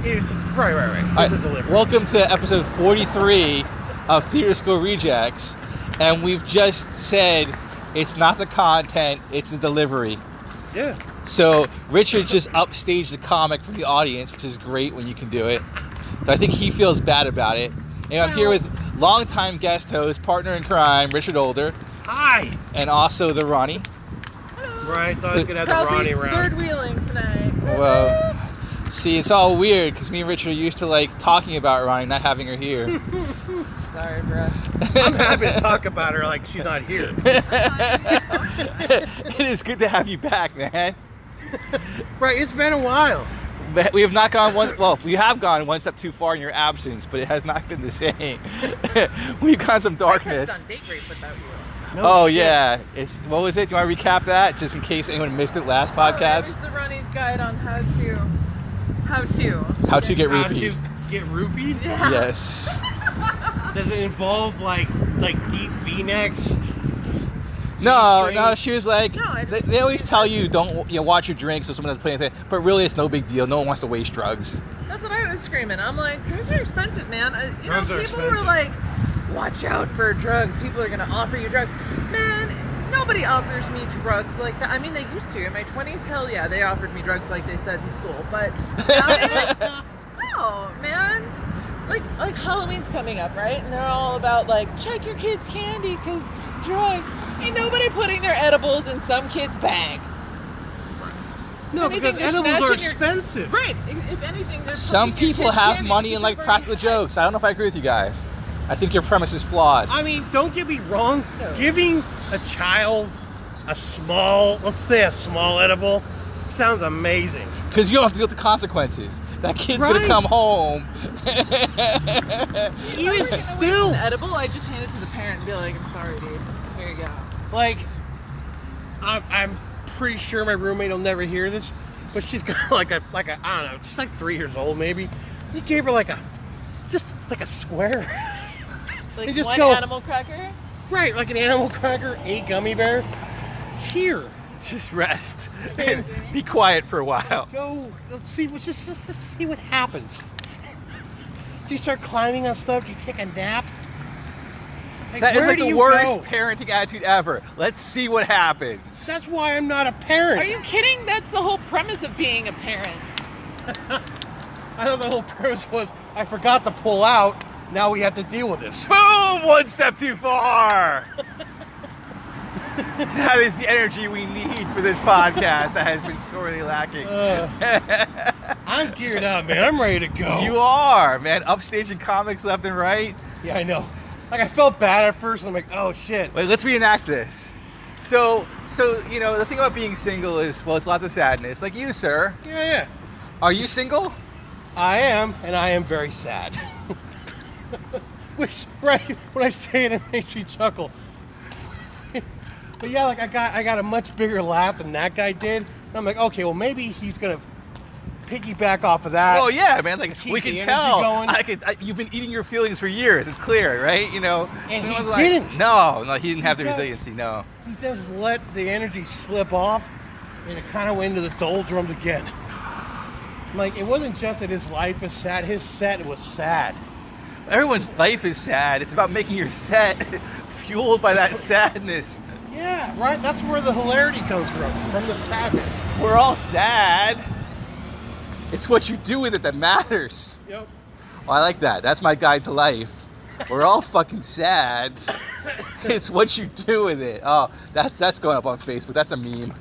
Right. It's a delivery. Welcome to episode 43 of Theater School Rejects, and we've just said it's not the content, it's the delivery. Yeah. So Richard just upstaged the comic from the audience, which is great when you can do it. So I think he feels bad about it. And I'm here with longtime guest host, partner in crime, Richard Older. Hi. And also the Ronnie. Hello. Right, thought I was going to have the Ronnie around. Third wheeling tonight. Well, see, it's all weird because me and Richard are used to like talking about Ronnie, not having her here. Sorry, bro. I'm happy to talk about her like she's not here. It is good to have you back, man. Right, it's been a while. But we have not gone one. Well, we have gone one step too far in your absence, but it has not been the same. We've got some darkness. I touched on date rape without you. No shit. Yeah. What was it? Do you want to recap that, just in case anyone missed it last podcast? Here's the Ronnie's guide on how to get roofied. How to get roofied? Yeah. Yes. Does it involve like deep V-necks? No, she was like, No, they always tell you don't watch your drinks so someone doesn't put anything, but really it's no big deal. No one wants to waste drugs. That's what I was screaming. I'm like, drugs are expensive, man. Drugs are people expensive. were like, watch out for drugs. People are going to offer you drugs. Man, nobody offers me drugs like that. I mean, they used to. In my 20s, hell yeah, they offered me drugs like they said in school. But nowadays, no, man. Like Halloween's coming up, right? And they're all about like, check your kids' candy because drugs. Ain't nobody putting their edibles in some kid's bag. No, Anything because they're edibles are snatching your- expensive. Right. If anything, they're Some putting your people kid's have candy money because and like they're practical burning your jokes. I don't know if I agree with you guys. I think your premise is flawed. I mean, don't get me wrong. No. Giving a child let's say a small edible, sounds amazing. Because you don't have to deal with the consequences. That kid's Right. gonna come home. Even still, an edible, I just hand it to the parent and be like, I'm sorry, dude. Here you go. like, I'm pretty sure my roommate will never hear this, but she's got like a I don't know, she's like 3 years old maybe. He gave her just like a square. Like They just one go- animal cracker? Right, like an animal cracker, 8 gummy bear. Here, Just rest and be quiet for a while. go. Let's see. Let's just see what happens. Do you start climbing on stuff? Do you take a nap? That is where like do the you worst go? parenting attitude ever. Let's see what happens. That's why I'm not a parent. Are you kidding? That's the whole premise of being a parent. I thought the whole premise was I forgot to pull out. Now we have to deal with this. Boom! One step too far. That is the energy we need for this podcast that has been sorely lacking. I'm geared up, man. I'm ready to go. You are, man. Upstaging comics left and right. Yeah, I know. Like I felt bad at first. And I'm like, oh shit. Wait, let's reenact this. So the thing about being single is, well, it's lots of sadness. Like you, sir. Yeah. Are you single? I am, and I am very sad. Which, right, when I say it makes me chuckle. But yeah, like I got a much bigger laugh than that guy did. And I'm like, okay, well maybe he's gonna piggyback off of that. Oh yeah, man. Like Keep we the can energy tell. going. You've been eating your feelings for years. It's clear, right? And he Someone's didn't. No, he didn't have the just- resiliency. No. He just let the energy slip off, and it kind of went into the doldrums again. Like it wasn't just that his life is sad; his set was sad. Everyone's life is sad. It's about making your set fueled by that sadness. Yeah, right. That's where the hilarity comes from the sadness. We're all sad. It's what you do with it that matters. Yep. Oh, I like that. That's my guide to life. We're all fucking sad. It's what you do with it. Oh, that's going up on Facebook. That's a meme.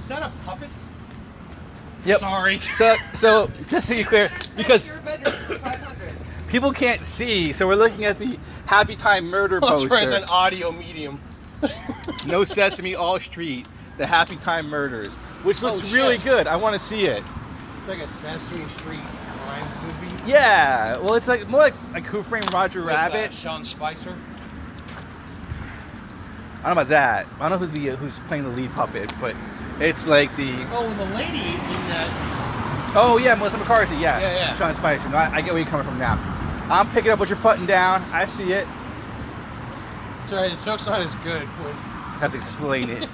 Is that a puppet? Yep. Sorry. So just so you're clear, because Your bedroom for 500. people can't see, so we're looking at the Happy Time Murder That's poster. right, it's an audio medium. No Sesame, All Street, the Happy Time Murders, which looks Oh, really shit. good. I want to see it. It's like a Sesame Street crime movie. Yeah, well, it's like more like Who Framed Roger With, Rabbit. Sean Spicer. I don't know about that. I don't know who's playing the lead puppet, but it's like the. Oh, the lady in that. Oh yeah, Melissa McCarthy. Yeah. Yeah. Sean Spicer. No, I get where you're coming from now. I'm picking up what you're putting down. I see it. Sorry, the joke's not as good when have to explain it.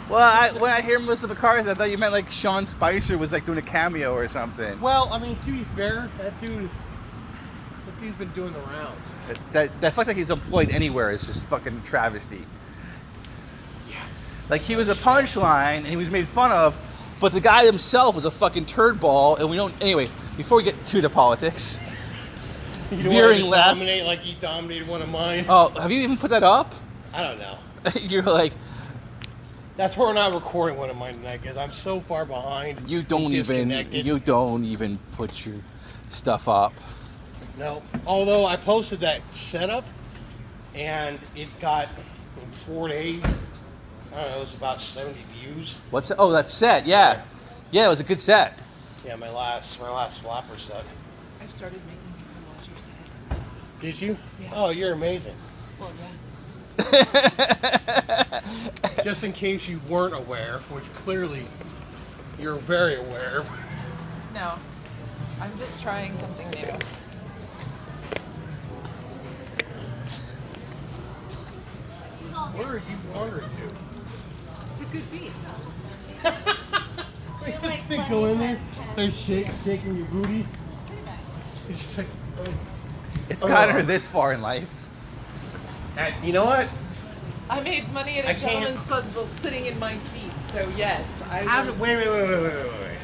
Well, when I hear Melissa McCarthy, I thought you meant like Sean Spicer was like doing a cameo or something. Well, I mean, to be fair, that dude's been doing the rounds. That fact that he's employed anywhere is just fucking travesty. Yeah. Like he was a punchline and he was made fun of, but the guy himself was a fucking turd ball, and we don't. Anyway, before we get to the politics, You don't veering want to left. dominate like you dominated one of mine. Oh, have you even put that up? I don't know. You're like, That's why we're not recording one of mine tonight because I'm so far behind. you don't and even put your stuff up. No. Although I posted that setup, and it's got in 4 days. I don't know. It's about 70 views. What's it? Oh, that set. Yeah, it was a good set. Yeah, my last flapper set. I started making people watch your set. Did you? Yeah. Oh, you're amazing. Well, yeah. Just in case you weren't aware, which clearly you're very aware. No, I'm just trying something new. Where are you wandering to? It's a good beat. They go in there, they're shaking your booty. It's just like, It's gotten her this far in life. and you know what? I made money at I a can't- gentleman's club while sitting in my seat, so yes, I will. Wait.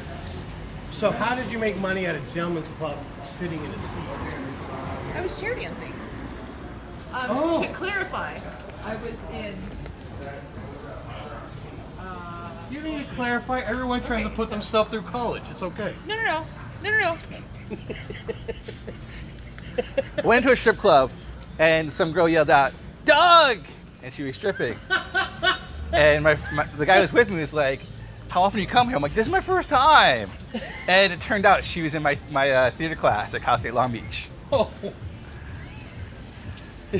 So how did you make money at a gentleman's club sitting in a seat? I was charity hunting. Oh. To clarify, I was in. You need to clarify. Everyone tries to put themselves through college. It's okay. No. Went to a strip club, and some girl yelled out, "Doug!" and she was stripping. And the guy who was with me was like, "How often do you come here?" I'm like, "This is my first time." And it turned out she was in my theater class at Cal State Long Beach. Oh. I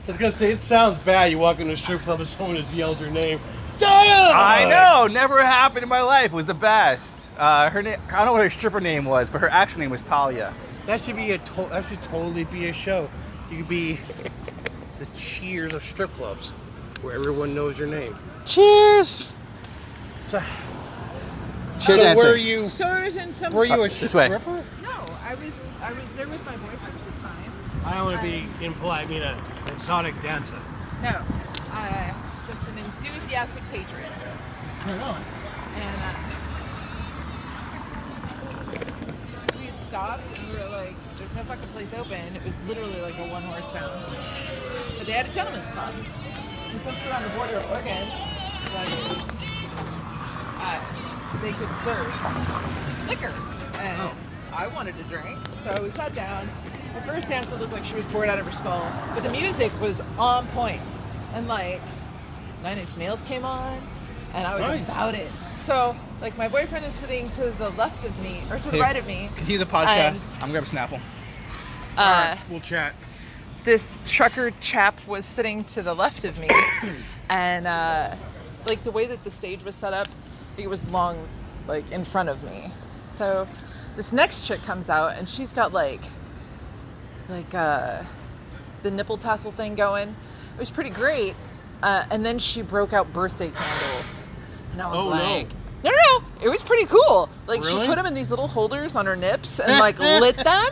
was gonna say it sounds bad. You walk into a strip club and someone has yelled your name. I know, never happened in my life. It was the best. Her name, I don't know what her stripper name was, but her actual name was Talia. That should be that should totally be a show. You could be the Cheers of strip clubs, where everyone knows your name. Cheers. So, Cheer so dancing. were you? So I was in some. Were you a This way. stripper? No, I was there with my boyfriend at the time. I don't want to be impolite. I mean, an exotic dancer. No, just an enthusiastic patriot. Right on. And we had stopped and we were like, there's no fucking place open. It was literally like a one-horse town. But they had a gentleman's club. And since we're on the border of Oregon, like, they could serve liquor. And I wanted to drink, so we sat down. The first dancer looked like she was bored out of her skull, but the music was on point. And like, 9 Inch Nails came on, and I was Nice. about it. So, like, my boyfriend is sitting to the left of me, or to the Here, right of me. Continue the podcast. And- I'm grabbing Snapple. We'll chat. This trucker chap was sitting to the left of me, and like the way that the stage was set up, it was long, like in front of me. So this next chick comes out, and she's got like the nipple tassel thing going. It was pretty great, and then she broke out birthday candles, and I was Oh, no. like, no, it was pretty cool. Like Really? she put them in these little holders on her nips and like lit them.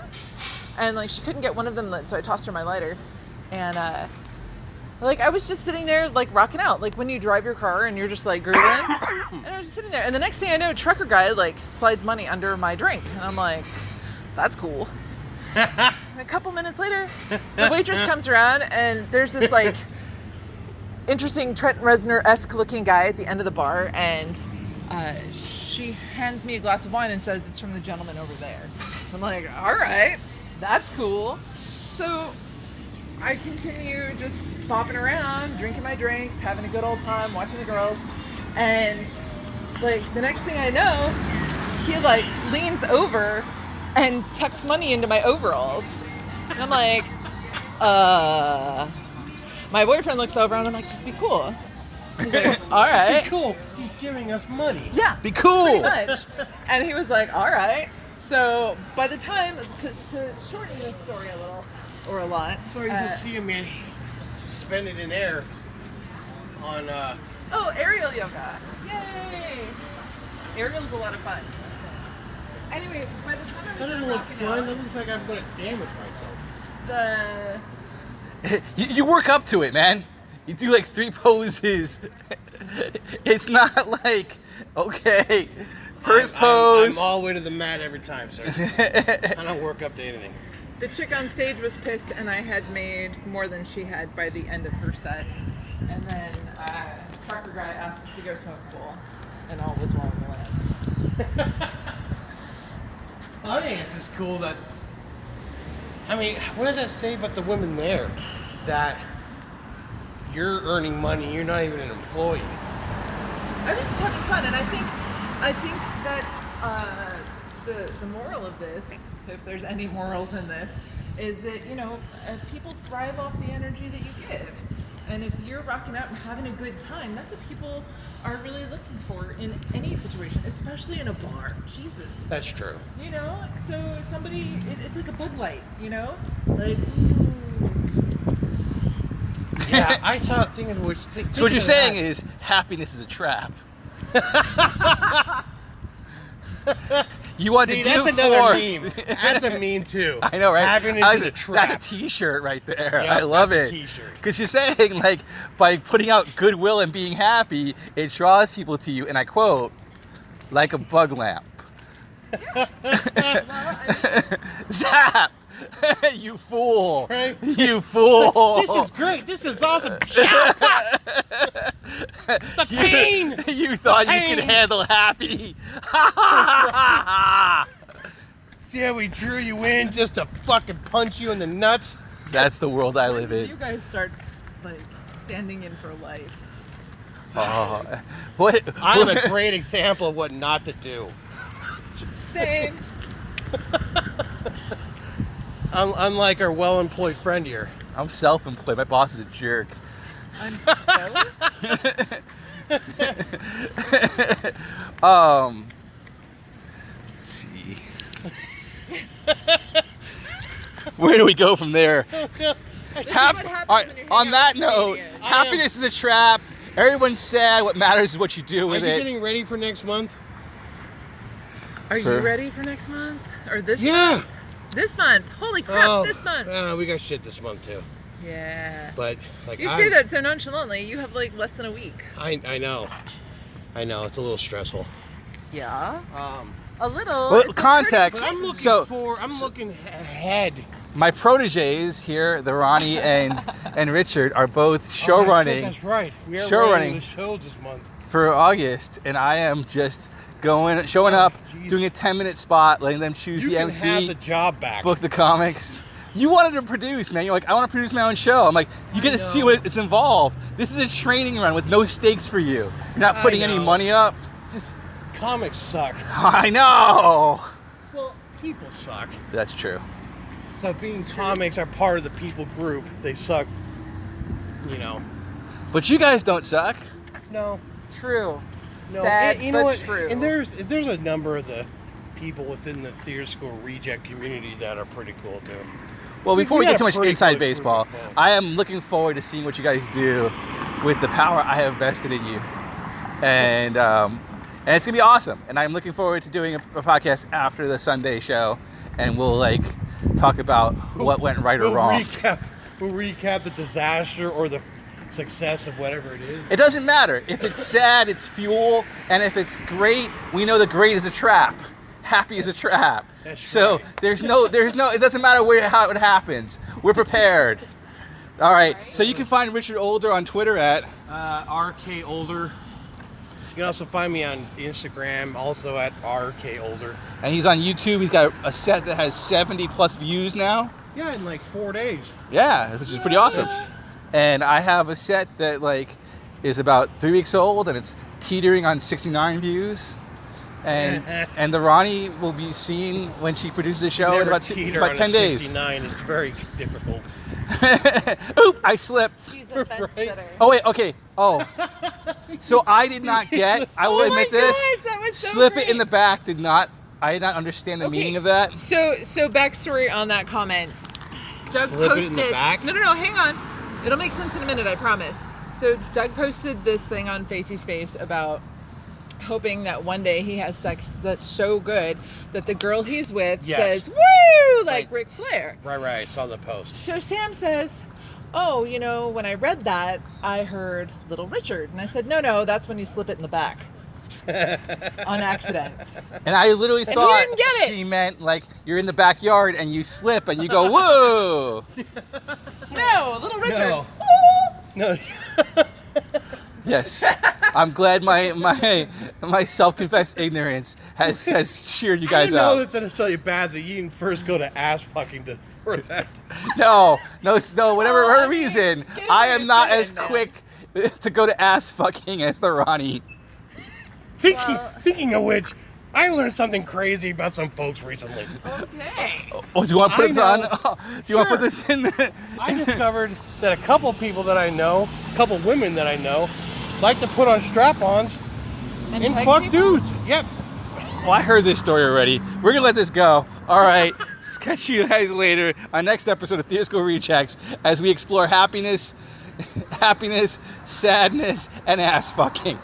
And like she couldn't get one of them lit, so I tossed her my lighter. And like I was just sitting there like rocking out, like when you drive your car and you're just like grooving. And I was just sitting there. And the next thing I know, trucker guy like slides money under my drink, and I'm like, that's cool. And a couple minutes later, the waitress comes around, and there's this like interesting Trent Reznor-esque looking guy at the end of the bar, and she hands me a glass of wine and says it's from the gentleman over there. I'm like, all right. That's cool. So I continue just bopping around, drinking my drinks, having a good old time, watching the girls. And like the next thing I know, he like leans over and tucks money into my overalls. And I'm like, my boyfriend looks over and I'm like, just be cool. He's like, all right. Cool. He's giving us money. Yeah. Be cool. Pretty much. And he was like, all right. So by the time, to shorten this story a little, or a lot. So you can see a man suspended in air on. Oh, aerial yoga! Yay! Aerial's a lot of fun. Anyway, by the time I That was doesn't look rocking fun. out, That looks like I'm gonna damage myself. the You work up to it, man. You do like 3 poses. It's not like, okay, first pose. I'm all the way to the mat every time, sir. I don't work up to anything. The chick on stage was pissed, and I had made more than she had by the end of her set. And then trucker guy asked us to go smoke a bowl, and all was well in the land. I think it's just cool that. I mean, what does that say about the women there? That you're earning money, you're not even an employee. I'm just having fun, and I think that the moral of this, if there's any morals in this, is that people thrive off the energy that you give, and if you're rocking out and having a good time, that's what people are really looking for in any situation, especially in a bar. Jesus. That's true. So somebody, it's like a Bud Light, like. Yeah, I saw a thing in which. So what you're saying is happiness is a trap. You want See, to do that's another forth. meme. That's a meme too. I know, right? Happiness is a trap. That's a T-shirt right there. Yeah, I love that's it. a T-shirt. Because you're saying, like, by putting out goodwill and being happy, it draws people to you, and I quote, like a bug lamp. Zap! You fool! Right? You fool! This is great. This is awesome. Shut up! The pain. You thought you pain. could handle happy. See how we drew you in just to fucking punch you in the nuts? That's the world I live You in. guys start like standing in for life. Oh, what? I'm a great example of what not to do. Same. Unlike our well-employed friend here. I'm self-employed. My boss is a jerk. I'm Let's see. Where do we go from there? On that note, happiness is a trap. Everyone's sad. What matters is what you do Are with you it. getting ready for next month? Are For- you ready for next month or this? Yeah. This month. Holy crap! This month. We got shit this month too. Yeah. But like You say that so nonchalantly. You have like less than a week. I know. It's a little stressful. Yeah. A little. Well, It's a context. But I'm looking So- I'm looking ahead. My proteges here, the Ronnie and Richard, are both show running That's right. We are Show running running. the show this month. for August, and I am just showing up, Jesus. doing a 10-minute spot, letting them choose You the can MC, have the job back. book the comics. You wanted to produce, man. You're like, I want to produce my own show. I'm like, you get to see what is involved. This is a training run with no stakes for you. You're not putting any know. money up. Just comics suck. I know. Well, people suck. That's true. So being comics are part of the people group. They suck. But you guys don't suck. No. True. No. Sad, And you know but what? true. And there's a number of the people within the theater school reject community that are pretty cool too. Well, before we got get too a much pretty inside good group baseball, of folks. I am looking forward to seeing what you guys do with the power I have vested in you, and it's gonna be awesome. And I'm looking forward to doing a podcast after the Sunday show, and we'll talk about what went right or wrong. We'll recap the disaster or the success of whatever it is. It doesn't matter if it's sad, it's fuel, and if it's great, we know the great is a trap. Happy is a trap. That's So right. there's no. It doesn't matter how it happens. We're prepared. All right. So you can find Richard Older on Twitter at RK Older. You can also find me on Instagram, also at RK Older. and he's on YouTube. He's got a set that has 70 plus views now. Yeah, in like 4 days. Yeah, which is pretty awesome. And I have a set that is about 3 weeks old, and it's teetering on 69 views. And the Ronnie will be seen when she produces the show in Never about teeter 10 on a days. 69. It's very difficult. Oop! I slipped. She's a fence Right. sitter. Oh wait, okay. Oh, so I did not get. I will Oh admit my this. gosh, that was so slip great. it in the back. I did not understand the Okay. meaning of that. So backstory on that comment. Doug Slip it posted. in the back? No, hang on. It'll make sense in a minute, I promise. So So Doug posted this thing on Facey Space about hoping that one day he has sex that's so good that the girl he's with says, woo, like Ric Flair. Right, I saw the post. So Sam says, oh, you know, when I read that, I heard Little Richard. And I said, no, that's when you slip it in the back. On accident. And I literally And he thought didn't get it. she meant like you're in the backyard and you slip and you go, whoa. No, Little Richard. No. Yes. I'm glad my self-confessed ignorance has cheered you guys I know up. that's necessarily bad that you didn't first go to ass fucking for that. No, whatever reason, get I in am not there, as man. quick to go to ass fucking as the Ronnie. Thinking of which, I learned something crazy about some folks recently. Okay. Oh, do you want to put this on? know. Do you want to put this in there? I discovered that a couple people that I know, a couple women that I know, like to put on strap-ons and peck fuck people? dudes. Yep. Well, I heard this story already. We're going to let this go. All right. Catch you guys later on next episode of Theater School Rechecks as we explore happiness, sadness, and ass fucking.